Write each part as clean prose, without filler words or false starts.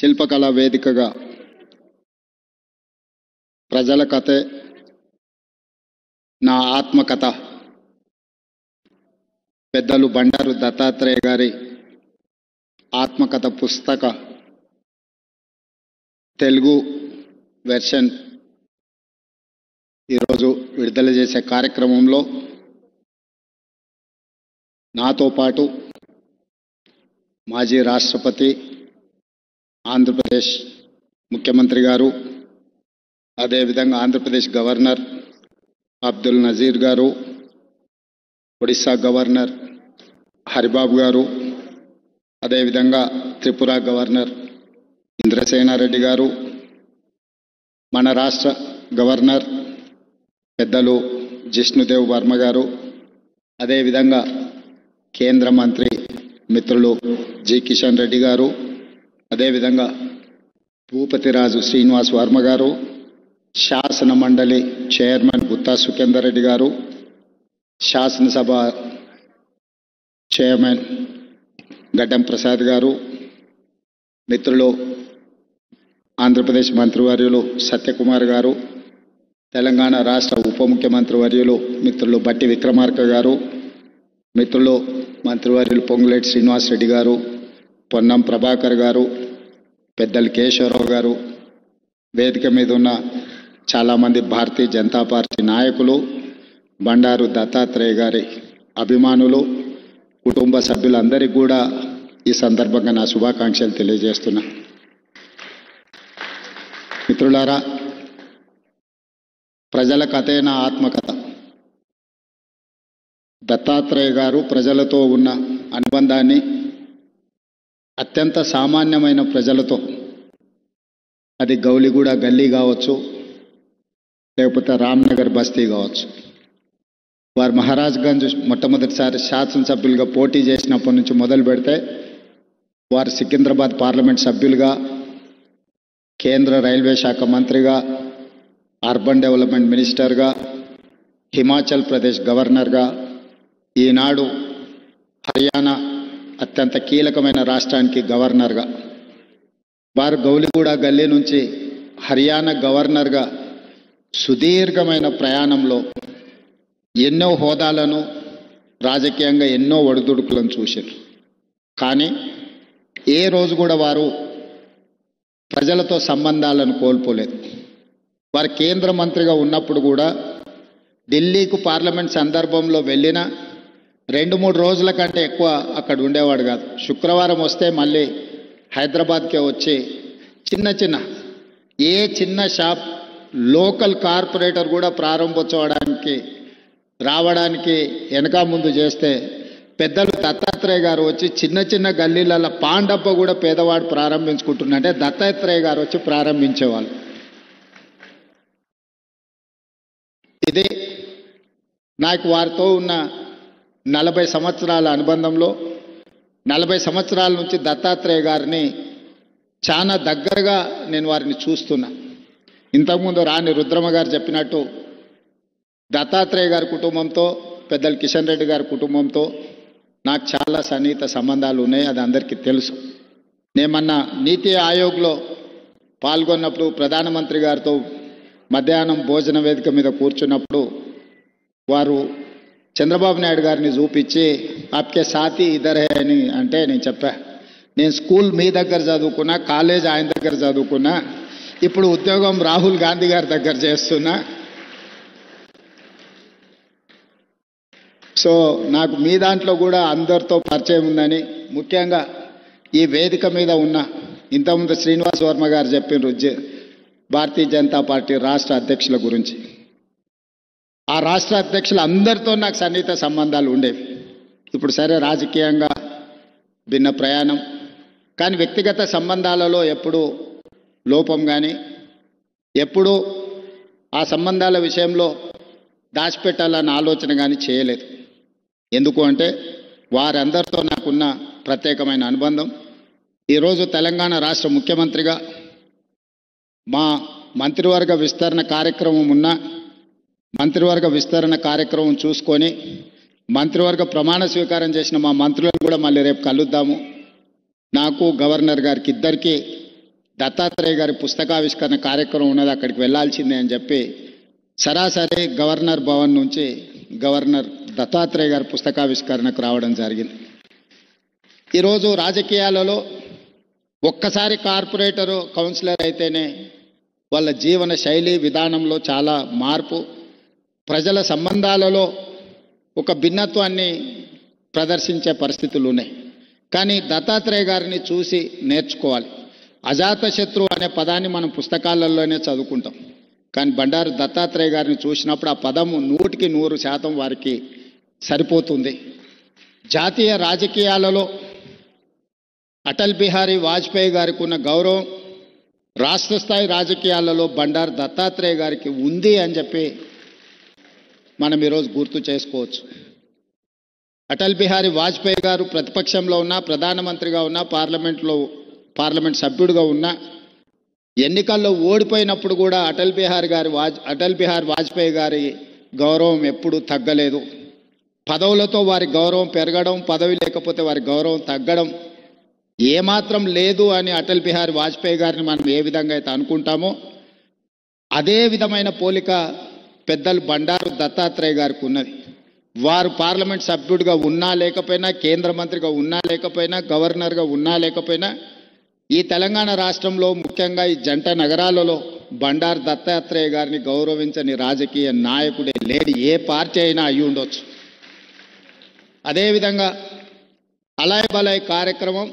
శిల్పకళా వేదికగా ప్రజల కథే నా ఆత్మకథ పెద్దలు బండారు దత్తాత్రేయ గారి ఆత్మకథ పుస్తక తెలుగు వెర్షన్ ఈరోజు విడుదల చేసే కార్యక్రమంలో నాతో పాటు మాజీ రాష్ట్రపతి ఆంధ్రప్రదేశ్ ముఖ్యమంత్రి గారు, అదేవిధంగా ఆంధ్రప్రదేశ్ గవర్నర్ అబ్దుల్ నజీర్ గారు, ఒడిశా గవర్నర్ హరిబాబు గారు, అదేవిధంగా త్రిపుర గవర్నర్ ఇంద్రసేనారెడ్డి గారు, మన రాష్ట్ర గవర్నర్ పెద్దలు జిష్ణుదేవ్ వర్మ గారు, అదేవిధంగా కేంద్ర మంత్రి మిత్రులు జి కిషన్ రెడ్డి గారు, అదేవిధంగా భూపతిరాజు శ్రీనివాస్ వర్మ గారు, శాసన మండలి చైర్మన్ గుత్తా సుఖేందర్ రెడ్డి గారు, శాసనసభ చైర్మన్ గడ్డం ప్రసాద్ గారు, మిత్రులు ఆంధ్రప్రదేశ్ మంత్రివర్యులు సత్యకుమార్ గారు, తెలంగాణ రాష్ట్ర ఉప ముఖ్యమంత్రి వర్యులు మిత్రులు బట్టి విక్రమార్క గారు, మిత్రులు మంత్రివర్యులు పొంగులేటి శ్రీనివాసరెడ్డి గారు, పొన్నం ప్రభాకర్ గారు, పెద్దలు కేశవరావు గారు, వేదిక మీద ఉన్న చాలామంది భారతీయ జనతా పార్టీ నాయకులు, బండారు దత్తాత్రేయ గారి అభిమానులు, కుటుంబ సభ్యులందరికీ కూడా ఈ సందర్భంగా నా శుభాకాంక్షలు తెలియజేస్తున్నా. మిత్రులారా, ప్రజల కథే నా ఆత్మకథ. దత్తాత్రేయ గారు ప్రజలతో ఉన్న అనుబంధాన్ని అత్యంత సామాన్యమైన ప్రజలతో, అది గౌలిగూడ గల్లీ కావచ్చు, లేకపోతే రామ్నగర్ బస్తీ కావచ్చు, వారు మహారాజ్గంజ్ మొట్టమొదటిసారి శాసనసభ్యులుగా పోటీ చేసినప్పటి నుంచి మొదలు పెడితే వారు సికింద్రాబాద్ పార్లమెంట్ సభ్యులుగా, కేంద్ర రైల్వే శాఖ మంత్రిగా, అర్బన్ డెవలప్మెంట్ మినిస్టర్గా, హిమాచల్ ప్రదేశ్ గవర్నర్గా, ఈనాడు హర్యానా అత్యంత కీలకమైన రాష్ట్రానికి గవర్నర్గా, వారు గౌలిగూడ గల్లీ నుంచి హర్యానా గవర్నర్గా సుదీర్ఘమైన ప్రయాణంలో ఎన్నో హోదాలను, రాజకీయంగా ఎన్నో ఒడిదుడుకులను చూశారు. కానీ ఏ రోజు కూడా వారు ప్రజలతో సంబంధాలను కోల్పోలేదు. వారు కేంద్ర మంత్రిగా ఉన్నప్పుడు కూడా ఢిల్లీకు పార్లమెంట్ సందర్భంలో వెళ్ళిన 2-3 రోజుల కంటే ఎక్కువ అక్కడ ఉండేవాడు కాదు. శుక్రవారం వస్తే మళ్ళీ హైదరాబాద్కే వచ్చి ఏ చిన్న షాప్, లోకల్ కార్పొరేటర్ కూడా ప్రారంభోత్సవానికి రావడానికి వెనక ముందు చేస్తే పెద్దలు దత్తాత్రేయ గారు వచ్చి చిన్న గల్లీలలో పాండప్ప కూడా పేదవాడు ప్రారంభించుకుంటున్నంటే దత్తాత్రేయ గారు వచ్చి ప్రారంభించేవాళ్ళు. ఇది నాకు వారితో ఉన్న 40 సంవత్సరాల అనుబంధంలో 40 సంవత్సరాల నుంచి దత్తాత్రేయ గారిని చాలా దగ్గరగా నేను వారిని చూస్తున్నా. ఇంతకుముందు రాణి రుద్రమ గారు చెప్పినట్టు దత్తాత్రేయ గారి కుటుంబంతో, పెద్దలు కిషన్ రెడ్డి గారి కుటుంబంతో నాకు చాలా సన్నిహిత సంబంధాలు ఉన్నాయి. అది అందరికీ తెలుసు. నేను మొన్న నీతి ఆయోగ్లో పాల్గొన్నప్పుడు ప్రధానమంత్రి గారితో మధ్యాహ్నం భోజన వేదిక మీద కూర్చున్నప్పుడు వారు చంద్రబాబు నాయుడు గారిని చూపించి ఆప్కే సాథీ ఇద్దరే అని అంటే నేను చెప్పా, నేను స్కూల్ మీ దగ్గర చదువుకున్నా, కాలేజ్ ఆయన దగ్గర చదువుకున్నా, ఇప్పుడు ఉద్యోగం రాహుల్ గాంధీ గారి దగ్గర చేస్తున్నా. సో నాకు మీ దాంట్లో కూడా అందరితో పరిచయం ఉందని, ముఖ్యంగా ఈ వేదిక మీద ఉన్న ఇంతకుముందు శ్రీనివాస్ వర్మ గారు చెప్పిన భారతీయ జనతా పార్టీ రాష్ట్ర అధ్యక్షుల గురించి, ఆ రాష్ట్ర అధ్యక్షులు అందరితో నాకు సన్నిహిత సంబంధాలు ఉండేవి. ఇప్పుడు సరే రాజకీయంగా భిన్న ప్రయాణం, కానీ వ్యక్తిగత సంబంధాలలో ఎప్పుడూ లోపం కానీ, ఎప్పుడూ ఆ సంబంధాల విషయంలో దాచిపెట్టాలన్న ఆలోచన కానీ చేయలేదు. ఎందుకు అంటే వారందరితో నాకున్న ప్రత్యేకమైన అనుబంధం. ఈరోజు తెలంగాణ రాష్ట్ర ముఖ్యమంత్రిగా మా మంత్రివర్గ విస్తరణ కార్యక్రమం ఉన్న మంత్రివర్గ విస్తరణ కార్యక్రమం చూసుకొని మంత్రివర్గ ప్రమాణ స్వీకారం చేసిన మా మంత్రులను కూడా మళ్ళీ రేపు కలుద్దాము. నాకు గవర్నర్ గారికి ఇద్దరికీ దత్తాత్రేయ గారి పుస్తకావిష్కరణ కార్యక్రమం ఉన్నది, అక్కడికి వెళ్ళాల్సిందే అని చెప్పి సరాసరి గవర్నర్ భవన్ నుంచి గవర్నర్ దత్తాత్రేయ గారి పుస్తకావిష్కరణకు రావడం జరిగింది. ఈరోజు రాజకీయాలలో ఒక్కసారి కార్పొరేటరు కౌన్సిలర్ అయితేనే వాళ్ళ జీవన శైలి విధానంలో చాలా మార్పు, ప్రజల సంబంధాలలో ఒక భిన్నత్వాన్ని ప్రదర్శించే పరిస్థితులు ఉన్నాయి. కానీ దత్తాత్రేయ గారిని చూసి నేర్చుకోవాలి. అజాతశత్రు అనే పదాన్ని మనం పుస్తకాలలోనే చదువుకుంటాం, కానీ బండారు దత్తాత్రేయ గారిని చూసినప్పుడు ఆ పదము 100% వారికి సరిపోతుంది. జాతీయ రాజకీయాలలో అటల్ బిహారీ వాజ్పేయి గారికి ఉన్న గౌరవం రాష్ట్ర స్థాయి రాజకీయాలలో బండారు దత్తాత్రేయ గారికి ఉంది అని చెప్పి మనం ఈరోజు గుర్తు చేసుకోవచ్చు. అటల్ బిహారీ వాజ్పేయి గారు ప్రతిపక్షంలో ఉన్నా, ప్రధానమంత్రిగా ఉన్నా, పార్లమెంట్ సభ్యుడిగా ఉన్నా, ఎన్నికల్లో ఓడిపోయినప్పుడు కూడా అటల్ బిహారీ వాజ్పేయి గారి గౌరవం ఎప్పుడూ తగ్గలేదు. పదవులతో వారి గౌరవం పెరగడం, పదవి లేకపోతే వారి గౌరవం తగ్గడం ఏమాత్రం లేదు అని అటల్ బిహారీ వాజ్పేయి గారిని మనం ఏ విధంగా అయితే అనుకుంటామో అదే విధమైన పోలిక పెద్దలు బండారు దత్తాత్రేయ గారికి ఉన్నది. వారు పార్లమెంట్ సభ్యుడిగా ఉన్నా లేకపోయినా, కేంద్ర మంత్రిగా ఉన్నా లేకపోయినా, గవర్నర్గా ఉన్నా లేకపోయినా, ఈ తెలంగాణ రాష్ట్రంలో ముఖ్యంగా ఈ జంట నగరాలలో బండారు దత్తాత్రేయ గారిని గౌరవించని రాజకీయ నాయకుడే లేడు, ఏ పార్టీ అయినా అయి ఉండొచ్చు. అదేవిధంగా అలాయ్ బలాయ్ కార్యక్రమం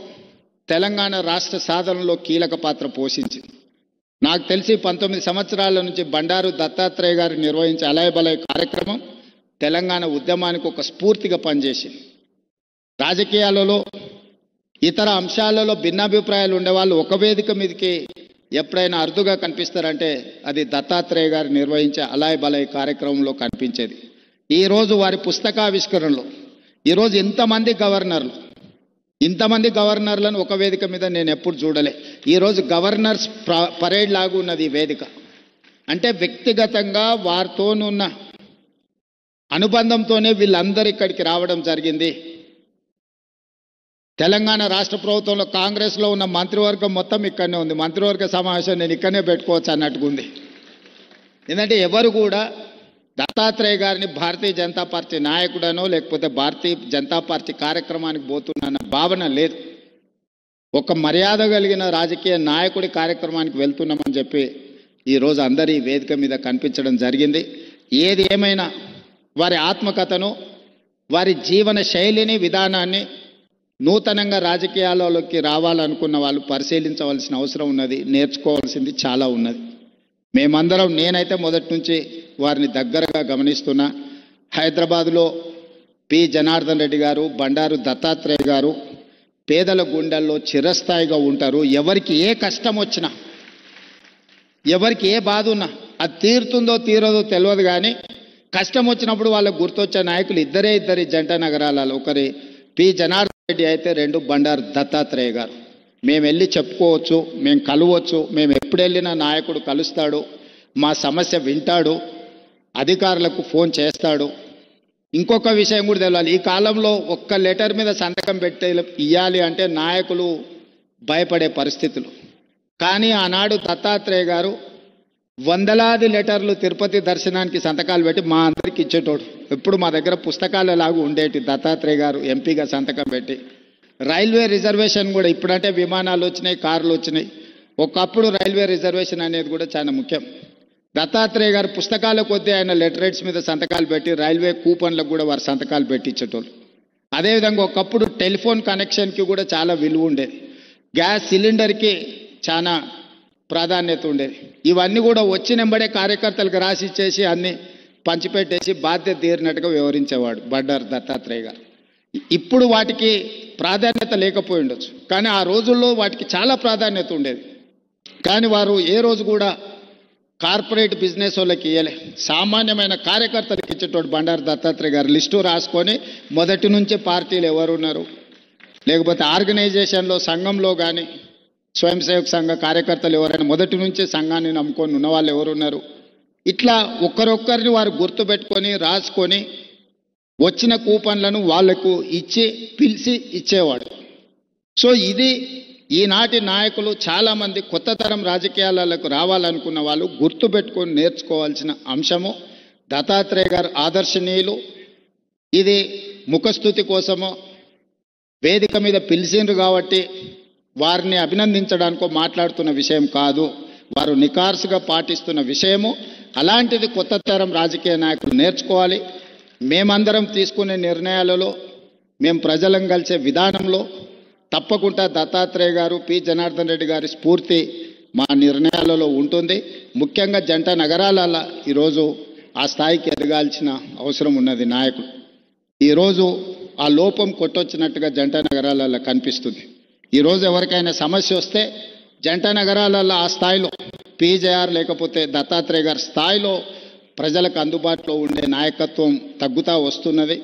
తెలంగాణ రాష్ట్ర సాధనలో కీలక పాత్ర పోషించింది. నాకు తెలిసి 19 సంవత్సరాల నుంచి బండారు దత్తాత్రేయ గారు నిర్వహించే అలాయ్ బలాయ్ కార్యక్రమం తెలంగాణ ఉద్యమానికి ఒక స్ఫూర్తిగా పనిచేసింది. రాజకీయాలలో ఇతర అంశాలలో భిన్నాభిప్రాయాలు ఉండేవాళ్ళు ఒక వేదిక మీదకి ఎప్పుడైనా అరుదుగా కనిపిస్తారంటే అది దత్తాత్రేయ గారు నిర్వహించే అలాయ్ బలాయ్ కార్యక్రమంలో కనిపించేది. ఈరోజు వారి పుస్తకావిష్కరణలో ఈరోజు ఇంతమంది గవర్నర్లను ఒక వేదిక మీద నేను ఎప్పుడు చూడలే. ఈరోజు గవర్నర్స్ పరేడ్ లాగా ఉన్నది ఈ వేదిక. అంటే వ్యక్తిగతంగా వారితోనున్న అనుబంధంతోనే వీళ్ళందరూ ఇక్కడికి రావడం జరిగింది. తెలంగాణ రాష్ట్ర ప్రభుత్వంలో కాంగ్రెస్లో ఉన్న మంత్రివర్గం మొత్తం ఇక్కడనే ఉంది. మంత్రివర్గ సమావేశం నేను ఇక్కడనే పెట్టుకోవచ్చు అన్నట్టుగా ఉంది. ఎందుకంటే ఎవరు కూడా దత్తాత్రేయ గారిని భారతీయ జనతా పార్టీ నాయకుడనో లేకపోతే భారతీయ జనతా పార్టీ కార్యక్రమానికి పోతున్న భావన లేదు. ఒక మర్యాద కలిగిన రాజకీయ నాయకుడి కార్యక్రమానికి వెళ్తున్నామని చెప్పి ఈరోజు అందరి వేదిక మీద కనిపించడం జరిగింది. ఏది ఏమైనా వారి ఆత్మకథను, వారి జీవన శైలిని, విధానాన్ని నూతనంగా రాజకీయాలలోకి రావాలనుకున్న వాళ్ళు పరిశీలించవలసిన అవసరం ఉన్నది, నేర్చుకోవాల్సింది చాలా ఉన్నది. మేమందరం, నేనైతే మొదటి నుంచి వారిని దగ్గరగా గమనిస్తున్నా. హైదరాబాదులో పి జనార్దన్ రెడ్డి గారు, బండారు దత్తాత్రేయ గారు పేదల గుండెల్లో చిరస్థాయిగా ఉంటారు. ఎవరికి ఏ కష్టం వచ్చినా, ఎవరికి ఏ బాధ ఉన్నా అది తీరుతుందో తీరదో తెలియదు, కానీ కష్టం వచ్చినప్పుడు వాళ్ళకు గుర్తొచ్చే నాయకులు ఇద్దరి జంట నగరాలలో, ఒకరి పి జనార్దన్ రెడ్డి అయితే, 2 బండారు దత్తాత్రేయ గారు. మేము వెళ్ళి చెప్పుకోవచ్చు, మేము కలవచ్చు, మేము ఎప్పుడు వెళ్ళినా నాయకుడు కలుస్తాడు, మా సమస్య వింటాడు, అధికారులకు ఫోన్ చేస్తాడు. ఇంకొక విషయం కూడా తెలియాలి, ఈ కాలంలో ఒక్క లెటర్ మీద సంతకం ఇవ్వాలి అంటే నాయకులు భయపడే పరిస్థితులు. కానీ ఆనాడు దత్తాత్రేయ గారు వందలాది లెటర్లు తిరుపతి దర్శనానికి సంతకాలు పెట్టి మా అందరికి ఇచ్చేటోడు. ఎప్పుడు మా దగ్గర పుస్తకాలు ఎలాగూ ఉండేటి. దత్తాత్రేయ గారు ఎంపీగా సంతకం పెట్టి, రైల్వే రిజర్వేషన్ కూడా, ఇప్పుడంటే విమానాలు వచ్చినాయి, కార్లు వచ్చినాయి, ఒకప్పుడు రైల్వే రిజర్వేషన్ అనేది కూడా చాలా ముఖ్యం. దత్తాత్రేయ గారు పుస్తకాల కొద్దీ ఆయన లెటరేట్స్ మీద సంతకాలు పెట్టి రైల్వే కూపన్లకు కూడా వారు సంతకాలు పెట్టించేటోళ్ళు. అదేవిధంగా ఒకప్పుడు టెలిఫోన్ కనెక్షన్కి కూడా చాలా విలువ ఉండేది, గ్యాస్ సిలిండర్కి చాలా ప్రాధాన్యత ఉండేది. ఇవన్నీ కూడా వచ్చినెంబడే కార్యకర్తలకు రాసి ఇచ్చేసి అన్ని పంచిపెట్టేసి బాధ్యత తీరినట్టుగా వ్యవహరించేవాడు బండారు దత్తాత్రేయ గారు. ఇప్పుడు వాటికి ప్రాధాన్యత లేకపోయి ఉండొచ్చు, కానీ ఆ రోజుల్లో వాటికి చాలా ప్రాధాన్యత ఉండేది. కానీ వారు ఏ రోజు కూడా కార్పొరేట్ బిజినెస్ వాళ్ళకి ఇవ్వలే, సామాన్యమైన కార్యకర్తలకు ఇచ్చేటోడు బండారు దత్తాత్రేయ గారు. లిస్టు రాసుకొని మొదటి నుంచే పార్టీలు ఎవరున్నారు, లేకపోతే ఆర్గనైజేషన్లో సంఘంలో కానీ స్వయం సేవక సంఘ కార్యకర్తలు ఎవరైనా మొదటి నుంచే సంఘాన్ని నమ్ముకొని ఉన్న వాళ్ళు ఎవరున్నారు, ఇట్లా ఒక్కరొక్కరిని వారు గుర్తుపెట్టుకొని రాసుకొని వచ్చిన కూపన్లను వాళ్లకు ఇచ్చి పిలిచి ఇచ్చేవాడు. సో ఇది ఈనాటి నాయకులు చాలామంది కొత్త తరం రాజకీయాలకు రావాలనుకున్న వాళ్ళు గుర్తుపెట్టుకొని నేర్చుకోవాల్సిన అంశము, దత్తాత్రేయ గారు ఆదర్శనీయులు. ఇది ముఖస్థుతి కోసమో వేదిక మీద పిలిచిండ్రు కాబట్టి వారిని అభినందించడానికో మాట్లాడుతున్న విషయం కాదు. వారు నికార్సుగా పాటిస్తున్న విషయము. అలాంటిది కొత్త తరం రాజకీయ నాయకులు నేర్చుకోవాలి. మేమందరం తీసుకునే నిర్ణయాలలో, మేము ప్రజలను కలిసే విధానంలో తప్పకుండా దత్తాత్రేయ గారు, పి జనార్దన్ రెడ్డి గారి స్ఫూర్తి మా నిర్ణయాలలో ఉంటుంది. ముఖ్యంగా జంట నగరాలలో ఈరోజు ఆ స్థాయికి ఎదగాల్సిన అవసరం ఉన్నది నాయకులు. ఈరోజు ఆ లోపం కొట్టొచ్చినట్టుగా జంట నగరాలలో కనిపిస్తుంది. ఈరోజు ఎవరికైనా సమస్య వస్తే జంట నగరాలలో ఆ స్థాయిలో పీజేఆర్ లేకపోతే దత్తాత్రేయ గారి స్థాయిలో ప్రజలకు అందుబాటులో ఉండే నాయకత్వం తగ్గుతూ వస్తున్నది.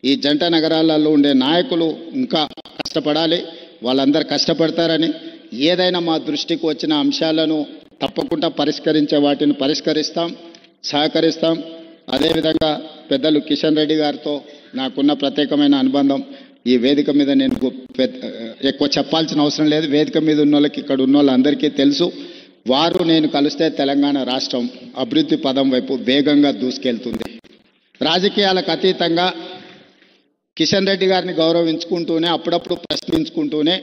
ఈ జంట నగరాలలో ఉండే నాయకులు ఇంకా కష్టపడాలి. వాళ్ళందరూ కష్టపడతారని, ఏదైనా మా దృష్టికి వచ్చిన అంశాలను తప్పకుండా పరిష్కరించే వాటిని పరిష్కరిస్తాం, సహకరిస్తాం. అదేవిధంగా పెద్దలు కిషన్ రెడ్డి గారితో నాకున్న ప్రత్యేకమైన అనుబంధం ఈ వేదిక మీద నేను ఎక్కువ చెప్పాల్సిన అవసరం లేదు. వేదిక మీద ఉన్న వాళ్ళకి, ఇక్కడ ఉన్న వాళ్ళందరికీ తెలుసు. వారు నేను కలిస్తే తెలంగాణ రాష్ట్రం అభివృద్ధి పదం వైపు వేగంగా దూసుకెళ్తుంది. రాజకీయాలకు అతీతంగా కిషన్ రెడ్డి గారిని గౌరవించుకుంటూనే, అప్పుడప్పుడు ప్రశ్నించుకుంటూనే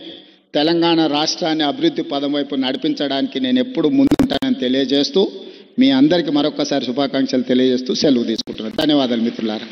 తెలంగాణ రాష్ట్రాన్ని అభివృద్ధి పదం వైపు నడిపించడానికి నేను ఎప్పుడు ముందుంటానని తెలియజేస్తూ, మీ అందరికీ మరొకసారి శుభాకాంక్షలు తెలియజేస్తూ సెలవు తీసుకుంటున్నాను. ధన్యవాదాలు మిత్రులారా.